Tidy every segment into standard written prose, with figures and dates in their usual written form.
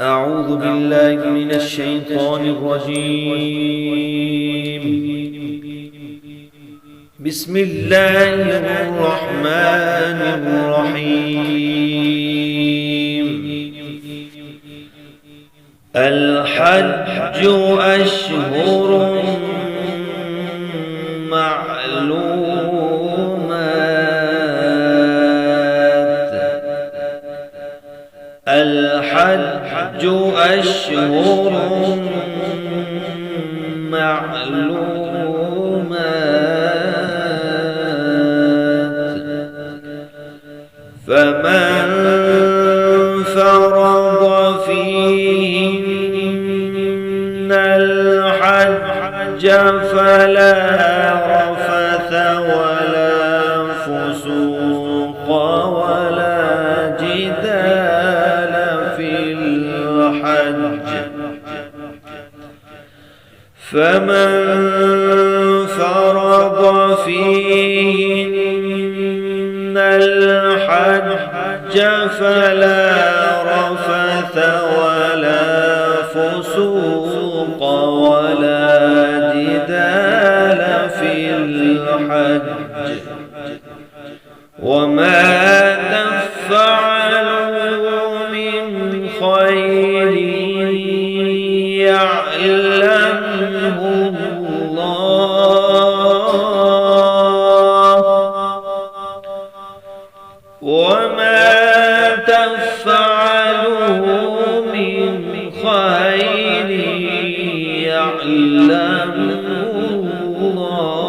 أعوذ بالله من الشيطان الرجيم. بسم الله الرحمن الرحيم. الحج أشهر معلومات. الحج أشهر معلومات، فمن فرض فيهن الحج فلا رفث ولا فسوق ولا جدال في الحج. فمن فرض فيهن الحج فلا رفث ولا فسوق ولا جدال في الحج. وما تفعلوا من خير يعلمه الله، وما تفعلوا من خير يعلمه الله.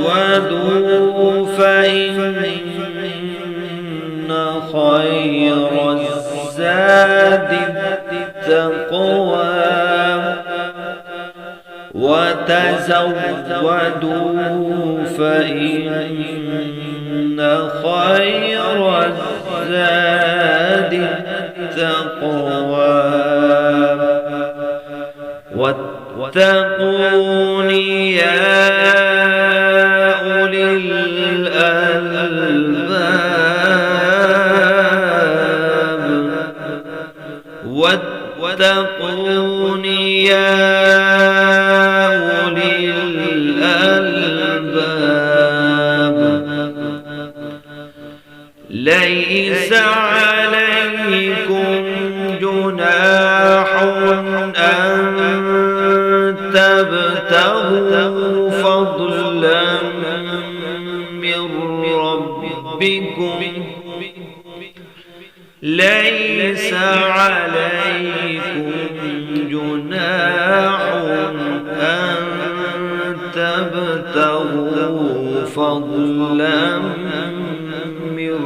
وتزودوا فإن خير الزاد التقوى. وتزودوا فإن خير الزاد التقوى. واتقون يا أولي الألباب. واتقون يا أولي الألباب. ليس عليكم جناح أن تبتغوا فضلا من ربكم. ليس عليكم جناح أن تبتغوا فضلا من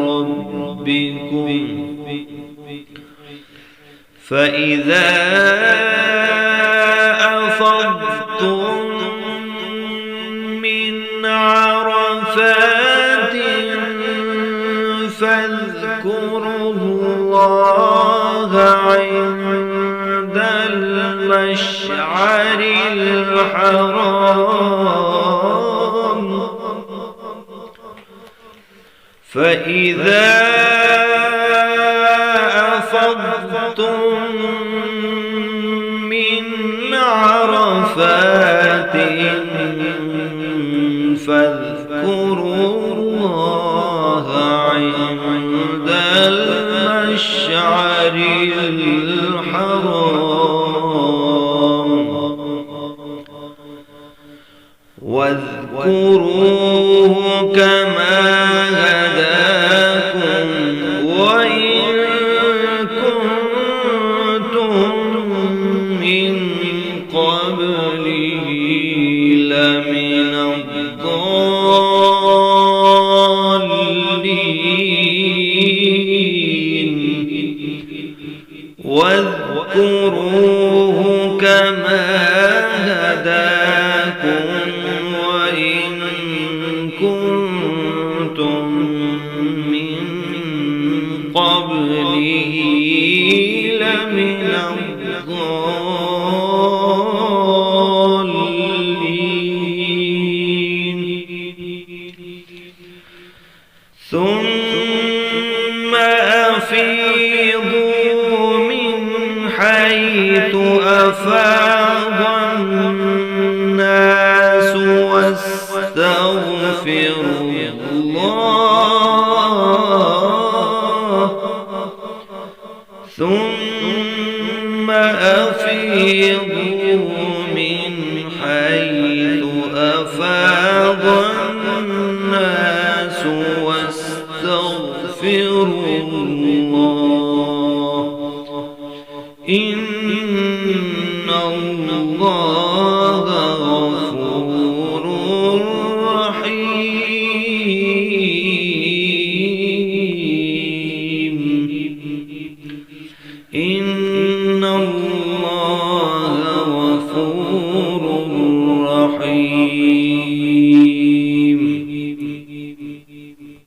ربكم. فإذا أفضتم من عرفات فاذكروا الله عند المشعر الحرام. فإذا أفضتم من عرفات فاذكروا الله عند المشعر الحرام. واذكروه كما هداكم وإن كنتم من قبله لمن الضالين. واذكروه كما هداكم وإن كنتم من قبله لمن الضالين. ثم أفاض الناس واستغفروا الله ثم أفيضوا من حيث أفاض الناس واستغفروا الله إن الله غفور رحيم إن الله غفور رحيم